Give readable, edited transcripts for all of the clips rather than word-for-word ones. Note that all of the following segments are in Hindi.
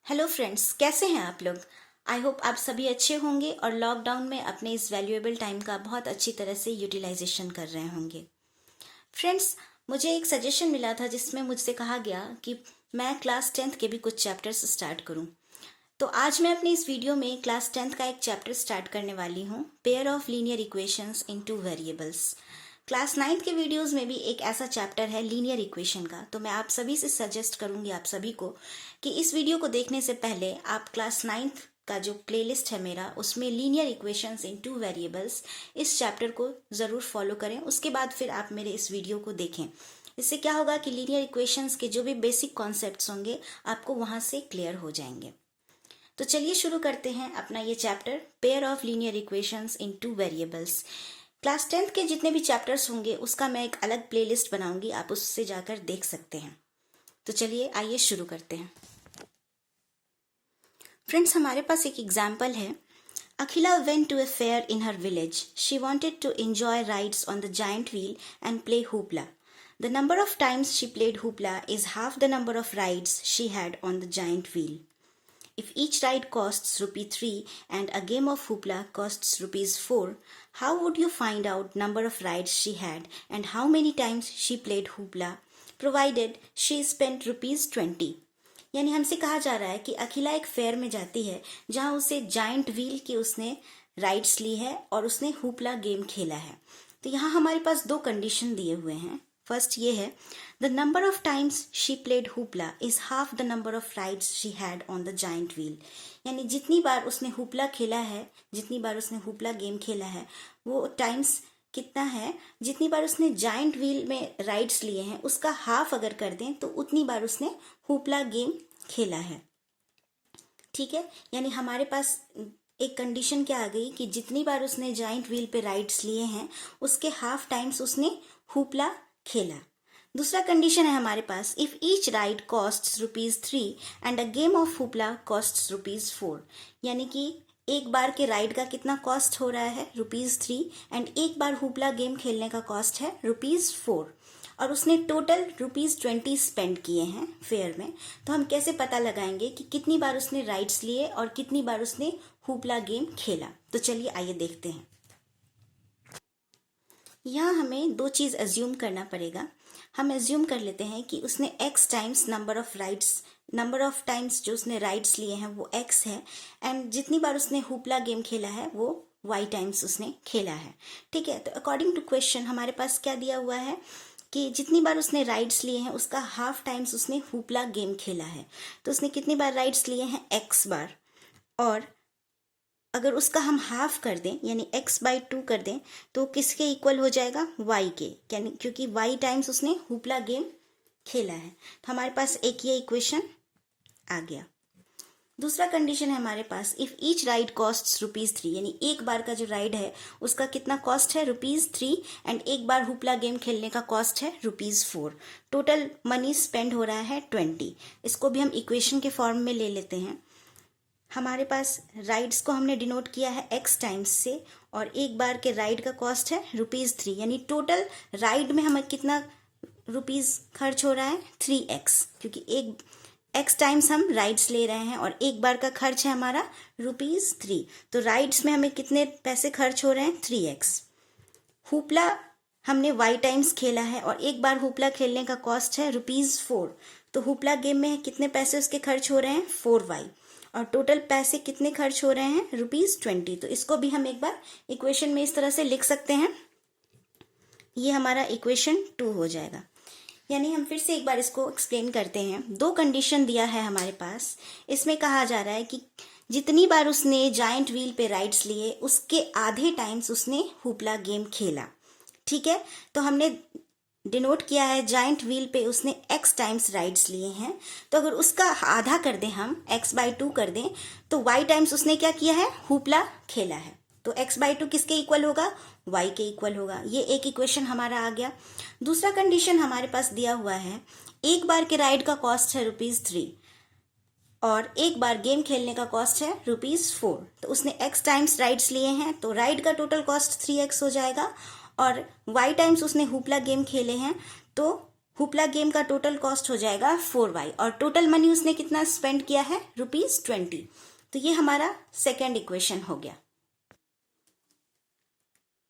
हेलो फ्रेंड्स, कैसे हैं आप लोग। आई होप आप सभी अच्छे होंगे और लॉकडाउन में अपने इस वैल्यूएबल टाइम का बहुत अच्छी तरह से यूटिलाइजेशन कर रहे होंगे। फ्रेंड्स, मुझे एक सजेशन मिला था जिसमें मुझसे कहा गया कि मैं क्लास 10th के भी कुछ चैप्टर्स स्टार्ट करूं। तो आज मैं अपनी इस वीडियो में क्लास 10th का एक चैप्टर स्टार्ट करने वाली हूं, pair of linear equations in two variables. Class 9th के वीडियोस में भी एक ऐसा चैप्टर है लीनियर इक्वेशन का, तो मैं आप सभी से सजेस्ट करूंगी आप सभी को कि इस वीडियो को देखने से पहले आप क्लास 9th का जो प्लेलिस्ट है मेरा, उसमें लीनियर इक्वेशंस इन टू वेरिएबल्स इस चैप्टर को ज़रूर फॉलो करें। उसके बाद फिर आप मेरे इस वीडियो को देखें। इससे क्या होगा कि लीनियर इक्वेशंस के जो भी बेसिक कॉन्सेप्ट्स होंगे आपको वहाँ से क्लियर हो जाएंगे। तो चलिए शुरू करते हैं अपना ये chapter, pair of linear equations in two variables. Class 10th के जितने भी चैप्टर्स होंगे उसका मैं एक अलग प्लेलिस्ट बनाऊंगी, आप उससे जाकर देख सकते हैं। तो चलिए आइए शुरू करते हैं। फ्रेंड्स, हमारे पास एक एग्जाम्पल है। Akhila went to a fair in her village. She wanted to enjoy rides on the giant wheel and play hoopla. The number of times she played hoopla is half the number of rides she had on the giant wheel. If each ride costs ₹3 and a game of hoopla costs ₹4, how would you find out number of rides she had and how many times she played hoopla, provided she spent ₹20? यानी हमसे कहा जा रहा है कि अखिला एक फेयर में जाती है जहां उसे जाइंट व्हील की उसने राइड्स ली है और उसने हुपला गेम खेला है। तो यहाँ हमारे पास दो कंडीशन दिए हुए हैं। फर्स्ट ये है, the number of times she played hoopla is half the number of rides she had on the giant wheel. यानी जितनी बार उसने हुपला खेला है, जितनी बार उसने हुपला गेम खेला है, वो टाइम्स कितना है, जितनी बार उसने जाइंट व्हील में राइड्स लिए हैं उसका हाफ अगर कर दें तो उतनी बार उसने हुपला गेम खेला है। ठीक है, यानी हमारे पास एक कंडीशन क्या आ गई कि जितनी बार उसने जाइंट व्हील पे राइड्स लिए हैं उसके हाफ टाइम्स उसने हुपला खेला। दूसरा कंडीशन है हमारे पास, if each ride costs ₹3 and a game of hoopla costs ₹4। यानी कि एक बार के राइड का कितना कॉस्ट हो रहा है, ₹3, एंड एक बार हुपला गेम खेलने का कॉस्ट है ₹4, और उसने टोटल ₹20 स्पेंड किए हैं फेयर में। तो हम कैसे पता लगाएंगे कि कितनी बार उसने राइड्स लिए और कितनी बार उसने हुपला गेम खेला। तो चलिए आइए देखते हैं। यहाँ हमें दो चीज़ एज्यूम करना पड़ेगा। हम एज्यूम कर लेते हैं कि उसने x times number of times जो उसने राइड्स लिए हैं वो x है, एंड जितनी बार उसने हुपला गेम खेला है वो y टाइम्स उसने खेला है। ठीक है, तो अकॉर्डिंग टू क्वेश्चन हमारे पास क्या दिया हुआ है कि जितनी बार उसने राइड्स लिए हैं उसका हाफ टाइम्स उसने हुपला गेम खेला है। तो उसने कितनी बार राइड्स लिए हैं, x बार, और अगर उसका हम हाफ कर दें यानी x/2 कर दें तो किसके इक्वल हो जाएगा, y के, यानी क्योंकि y टाइम्स उसने हुपला गेम खेला है। तो हमारे पास एक ये इक्वेशन आ गया। दूसरा कंडीशन है हमारे पास, इफ ईच राइड कॉस्ट्स ₹3, यानी एक बार का जो राइड है उसका कितना कॉस्ट है, ₹3, एंड एक बार हुपला गेम खेलने का कॉस्ट है ₹4। टोटल मनी स्पेंड हो रहा है 20। इसको भी हम इक्वेशन के फॉर्म में ले लेते हैं। हमारे पास राइड्स को हमने डिनोट किया है x टाइम्स से, और एक बार के राइड का कॉस्ट है ₹3, यानी टोटल राइड में हमें कितना रुपीस खर्च हो रहा है, 3x, क्योंकि एक x टाइम्स हम राइड्स ले रहे हैं और एक बार का खर्च है हमारा ₹3। तो राइड्स में हमें कितने पैसे खर्च हो रहे हैं, 3x। हुपला हमने y टाइम्स खेला है और एक बार हुपला खेलने का कॉस्ट है ₹4। तो हुपला गेम में कितने पैसे उसके खर्च हो रहे हैं, 4y, और टोटल पैसे कितने खर्च हो रहे हैं, ₹20। तो इसको भी हम एक बार इक्वेशन में इस तरह से लिख सकते हैं। ये हमारा इक्वेशन 2 हो जाएगा। यानी हम फिर से एक बार इसको एक्सप्लेन करते हैं। दो कंडीशन दिया है हमारे पास। इसमें कहा जा रहा है कि जितनी बार उसने जाइंट व्हील पे राइड्स लिए उसके आधे टाइम्स उसने हुपला गेम खेला। ठीक है, तो हमने डिनोट किया है जाइंट व्हील पे उसने x टाइम्स राइड्स लिए हैं, तो अगर उसका आधा कर दें, हम x/2 कर दें, तो y टाइम्स उसने क्या किया है, हुपला खेला है। तो x/2 किसके इक्वल होगा, y के इक्वल होगा। ये एक इक्वेशन हमारा आ गया। दूसरा कंडीशन हमारे पास दिया हुआ है, एक बार के राइड का कॉस्ट है ₹3 और एक बार गेम खेलने का कॉस्ट है ₹4। तो उसने x टाइम्स राइड्स लिए हैं तो राइड का टोटल कॉस्ट 3x हो जाएगा, और y टाइम्स उसने हुपला गेम खेले हैं तो हुपला गेम का टोटल कॉस्ट हो जाएगा 4y और टोटल मनी उसने कितना स्पेंड किया है, ₹20। तो ये हमारा सेकेंड इक्वेशन हो गया।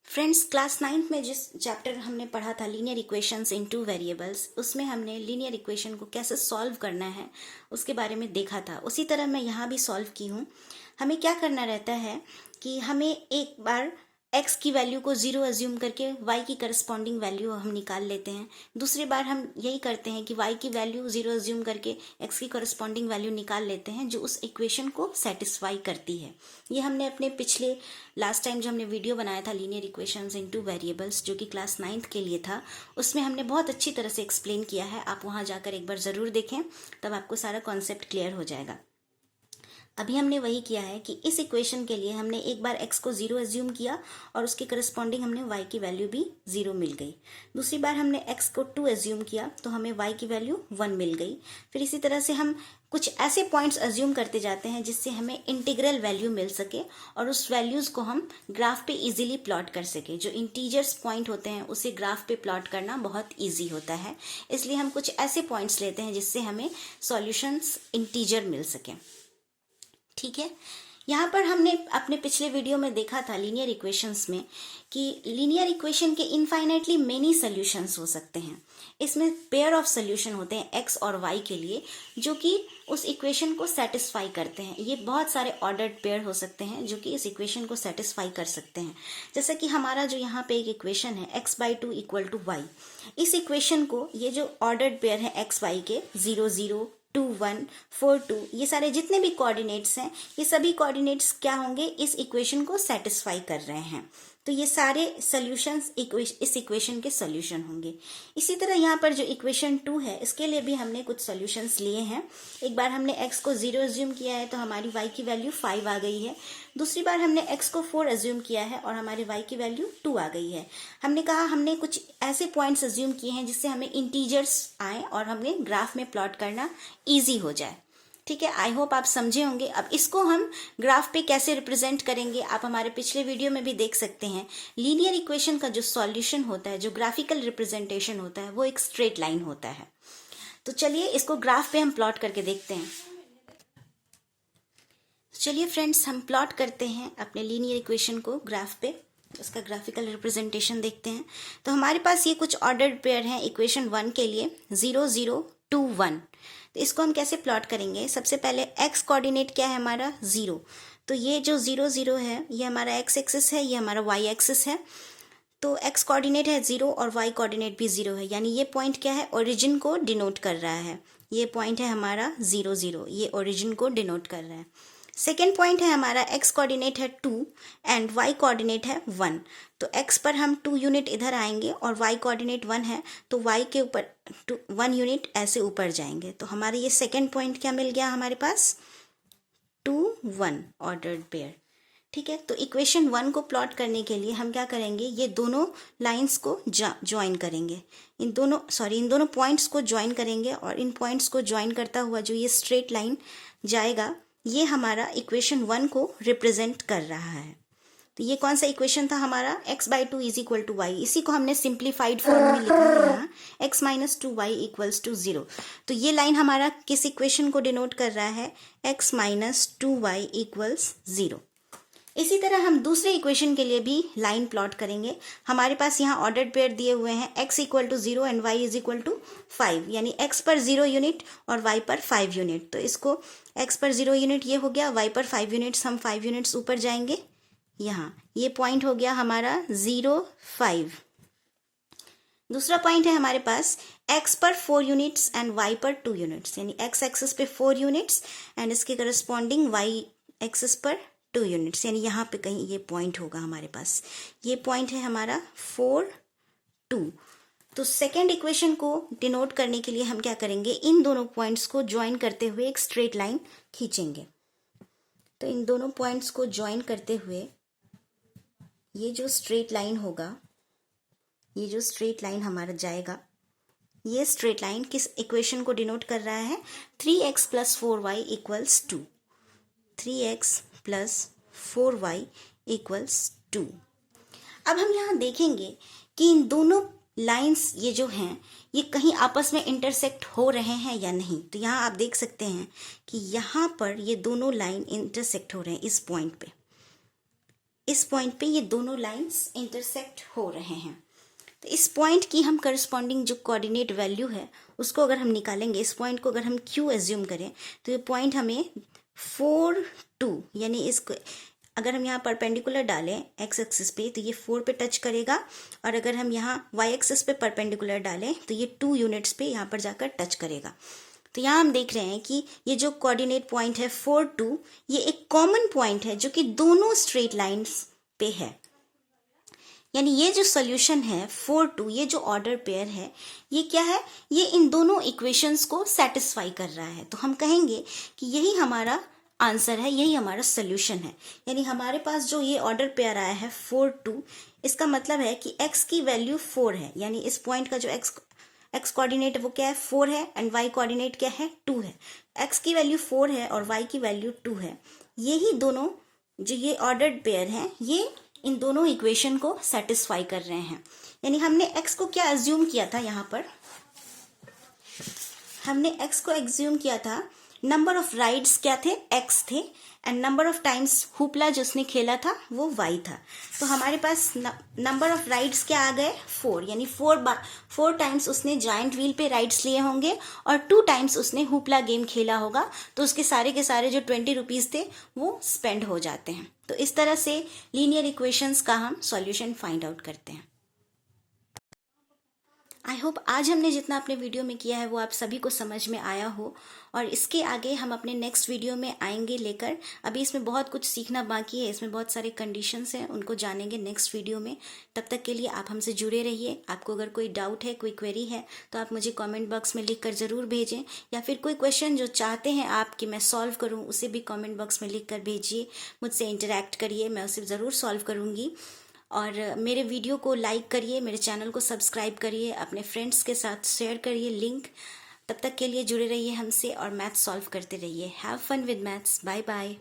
फ्रेंड्स, क्लास 9th में जिस चैप्टर हमने पढ़ा था लीनियर इक्वेशंस इन 2 वेरिएबल्स, उसमें हमने लीनियर इक्वेशन को कैसे सॉल्व करना है उसके बारे में देखा था। उसी तरह मैं यहाँ भी सॉल्व की हूँ। हमें क्या करना रहता है कि हमें एक बार x की वैल्यू को 0 अज्यूम करके y की करस्पॉन्डिंग वैल्यू हम निकाल लेते हैं। दूसरी बार हम यही करते हैं कि y की वैल्यू 0 अज्यूम करके x की करस्पॉन्डिंग वैल्यू निकाल लेते हैं जो उस इक्वेशन को सेटिस्फाई करती है। ये हमने अपने पिछले लास्ट टाइम जो हमने वीडियो बनाया था लीनियर इक्वेशंस इन 2 वेरिएबल्स, जो कि क्लास 9th के लिए था, उसमें हमने बहुत अच्छी तरह से एक्सप्लेन किया है। आप वहाँ जाकर एक बार ज़रूर देखें, तब आपको सारा कॉन्सेप्ट क्लियर हो जाएगा। अभी हमने वही किया है कि इस इक्वेशन के लिए हमने एक बार x को 0 एज्यूम किया और उसके करस्पॉन्डिंग हमने y की वैल्यू भी 0 मिल गई। दूसरी बार हमने x को 2 एज्यूम किया तो हमें y की वैल्यू 1 मिल गई। फिर इसी तरह से हम कुछ ऐसे पॉइंट्स एज्यूम करते जाते हैं जिससे हमें इंटीग्रल वैल्यू मिल सके और उस वैल्यूज़ को हम ग्राफ पे इजीली प्लॉट कर सके। जो इंटीजर्स पॉइंट होते हैं उसे ग्राफ पे प्लॉट करना बहुत ईजी होता है, इसलिए हम कुछ ऐसे पॉइंट्स लेते हैं जिससे हमें सॉल्यूशंस इंटीजर मिल सके। ठीक है, यहाँ पर हमने अपने पिछले वीडियो में देखा था लीनियर इक्वेशंस में कि लीनियर इक्वेशन के इनफाइनाइटली मेनी सॉल्यूशंस हो सकते हैं। इसमें पेयर ऑफ सॉल्यूशन होते हैं x और y के लिए, जो कि उस इक्वेशन को सेटिस्फाई करते हैं। ये बहुत सारे ऑर्डर्ड पेयर हो सकते हैं जो कि इस इक्वेशन को सेटिस्फाई कर सकते हैं। जैसे कि हमारा जो यहाँ पे एक इक्वेशन है x/2 = y, इस इक्वेशन को ये जो ऑर्डर्ड पेयर है x y के 0 0 2 1 4 2, ये सारे जितने भी कोऑर्डिनेट्स हैं, ये सभी कोऑर्डिनेट्स क्या होंगे, इस इक्वेशन को सेटिस्फाई कर रहे हैं। तो ये सारे सॉल्यूशंस इस इक्वेशन के सॉल्यूशन होंगे। इसी तरह यहाँ पर जो इक्वेशन 2 है, इसके लिए भी हमने कुछ सॉल्यूशंस लिए हैं। एक बार हमने x को 0 एज्यूम किया है तो हमारी y की वैल्यू 5 आ गई है। दूसरी बार हमने x को 4 एज्यूम किया है और हमारे y की वैल्यू 2 आ गई है। हमने कहा हमने कुछ ऐसे पॉइंट्स एज्यूम किए हैं जिससे हमें इंटीजर्स आए और हमें ग्राफ में प्लॉट करना ईजी हो जाए। ठीक है, आई होप आप समझे होंगे। अब इसको हम ग्राफ पे कैसे रिप्रेजेंट करेंगे, आप हमारे पिछले वीडियो में भी देख सकते हैं। लीनियर इक्वेशन का जो सॉल्यूशन होता है, जो ग्राफिकल रिप्रेजेंटेशन होता है, वो एक स्ट्रेट लाइन होता है। तो चलिए इसको ग्राफ पे हम प्लॉट करके देखते हैं। चलिए फ्रेंड्स, हम प्लॉट करते हैं अपने लीनियर इक्वेशन को ग्राफ पे, उसका ग्राफिकल रिप्रेजेंटेशन देखते हैं। तो हमारे पास ये कुछ ऑर्डर्ड पेयर हैं इक्वेशन 1 के लिए, 0 0 2 1। तो इसको हम कैसे प्लॉट करेंगे? सबसे पहले x कोऑर्डिनेट क्या है हमारा, 0। तो ये जो 0 0 है ये हमारा x एक्सिस है, ये हमारा y एक्सिस है। तो x कोऑर्डिनेट है 0 और y कोऑर्डिनेट भी 0 है, यानी ये पॉइंट क्या है, ओरिजिन को डिनोट कर रहा है। ये पॉइंट है हमारा 0 0, ये ओरिजिन को डिनोट कर रहा है। सेकेंड पॉइंट है हमारा x कोऑर्डिनेट है 2 एंड y कोऑर्डिनेट है 1। तो x पर हम 2 यूनिट इधर आएंगे और y कोऑर्डिनेट 1 है तो y के ऊपर 1 यूनिट ऐसे ऊपर जाएंगे। तो हमारे ये सेकेंड पॉइंट क्या मिल गया हमारे पास, 2 1 ऑर्डर्ड पेयर। ठीक है, तो इक्वेशन 1 को प्लॉट करने के लिए हम क्या करेंगे, ये दोनों लाइंस को ज्वाइन करेंगे, इन दोनों पॉइंट्स को ज्वाइन करेंगे और इन पॉइंट्स को ज्वाइन करता हुआ जो ये स्ट्रेट लाइन जाएगा, ये हमारा इक्वेशन 1 को रिप्रेजेंट कर रहा है। तो ये कौन सा इक्वेशन था हमारा, x/2 = y। इसी को हमने सिंप्लीफाइड फॉर्म में लिखा है यहाँ, x - 2y = 0। तो ये लाइन हमारा किस इक्वेशन को डिनोट कर रहा है, x - 2y = 0। इसी तरह हम दूसरे इक्वेशन के लिए भी लाइन प्लॉट करेंगे। हमारे पास यहाँ ऑर्डर्ड पेयर दिए हुए हैं, x = 0 एंड y = 5, यानी x पर 0 यूनिट और y पर 5 यूनिट। तो इसको x पर 0 यूनिट ये हो गया, y पर 5 यूनिट्स, हम 5 यूनिट्स ऊपर जाएंगे। यहाँ ये पॉइंट हो गया हमारा 0 5। दूसरा पॉइंट है हमारे पास x पर 4 यूनिट्स एंड y पर 2 यूनिट्स, यानी x एक्सिस पे 4 यूनिट्स एंड इसके करस्पॉन्डिंग y एक्सिस पर 2 यूनिट्स, यानी यहाँ पे कहीं ये पॉइंट होगा हमारे पास। ये पॉइंट है हमारा 4 2। तो सेकेंड इक्वेशन को डिनोट करने के लिए हम क्या करेंगे, इन दोनों पॉइंट्स को ज्वाइन करते हुए एक स्ट्रेट लाइन खींचेंगे। तो इन दोनों पॉइंट्स को ज्वाइन करते हुए ये जो स्ट्रेट लाइन होगा, ये जो स्ट्रेट लाइन हमारा जाएगा, ये स्ट्रेट लाइन किस इक्वेशन को डिनोट कर रहा है, 3x + 4y = 2। 3x + 4y = 2। अब हम यहाँ देखेंगे कि इन दोनों लाइंस ये जो हैं ये कहीं आपस में इंटरसेक्ट हो रहे हैं या नहीं। तो यहाँ आप देख सकते हैं कि यहाँ पर ये दोनों लाइन इंटरसेक्ट हो रहे हैं इस पॉइंट पे। इस पॉइंट पे ये दोनों लाइंस इंटरसेक्ट हो रहे हैं। तो इस पॉइंट की हम करस्पॉन्डिंग जो कोऑर्डिनेट वैल्यू है उसको अगर हम निकालेंगे, इस पॉइंट को अगर हम Q एज्यूम करें तो ये पॉइंट हमें 4 2 यानी इसको अगर हम यहाँ परपेंडिकुलर डालें x एक्सिस पे तो ये 4 पे टच करेगा, और अगर हम यहाँ y एक्सिस पे परपेंडिकुलर डालें तो ये 2 यूनिट्स पे यहाँ पर जाकर टच करेगा। तो यहाँ हम देख रहे हैं कि ये जो कोऑर्डिनेट पॉइंट है 4 2 ये एक कॉमन पॉइंट है जो कि दोनों स्ट्रेट लाइंस पे है। यानी ये जो सोल्यूशन है 4 2 ये जो ऑर्डर पेयर है ये क्या है, ये इन दोनों इक्वेशंस को सेटिस्फाई कर रहा है। तो हम कहेंगे कि यही हमारा आंसर है, यही हमारा सोल्यूशन है। यानी हमारे पास जो ये ऑर्डर पेयर आया है 4 2, इसका मतलब है कि x की वैल्यू 4 है। यानी इस पॉइंट का जो x कोऑर्डिनेट है वो क्या है 4 है, एंड y कोऑर्डिनेट क्या है 2 है। x की वैल्यू 4 है और y की वैल्यू 2 है। यही दोनों जो ये ऑर्डर्ड पेयर हैं ये इन दोनों इक्वेशन को सेटिस्फाई कर रहे हैं। यानी हमने x को क्या एज्यूम किया था, यहाँ पर हमने x को एज्यूम किया था नंबर ऑफ राइड्स क्या थे, x थे, and number of times hoopla जो उसने खेला था वो y था। तो हमारे पास नंबर ऑफ राइड्स क्या आ गए 4, यानी 4 टाइम्स उसने जायंट व्हील पे राइड्स लिए होंगे और 2 टाइम्स उसने हुपला गेम खेला होगा। तो उसके सारे के सारे जो 20 रुपीज़ थे वो स्पेंड हो जाते हैं। तो इस तरह से लीनियर इक्वेशंस का हम सॉल्यूशन फाइंड आउट करते हैं। आई होप आज हमने जितना अपने वीडियो में किया है वो आप सभी को समझ में आया हो, और इसके आगे हम अपने नेक्स्ट वीडियो में आएंगे लेकर। अभी इसमें बहुत कुछ सीखना बाकी है, इसमें बहुत सारे कंडीशंस हैं, उनको जानेंगे नेक्स्ट वीडियो में। तब तक के लिए आप हमसे जुड़े रहिए। आपको अगर कोई डाउट है, कोई क्वेरी है तो आप मुझे कॉमेंट बॉक्स में लिख कर ज़रूर भेजें, या फिर कोई क्वेश्चन जो चाहते हैं आप कि मैं सॉल्व करूँ उसे भी कॉमेंट बॉक्स में लिख कर भेजिए। मुझसे इंटरेक्ट करिए, मैं उसे ज़रूर सॉल्व करूँगी। और मेरे वीडियो को लाइक करिए, मेरे चैनल को सब्सक्राइब करिए, अपने फ्रेंड्स के साथ शेयर करिए लिंक। तब तक के लिए जुड़े रहिए हमसे और मैथ्स सॉल्व करते रहिए। Have fun with maths. Bye bye.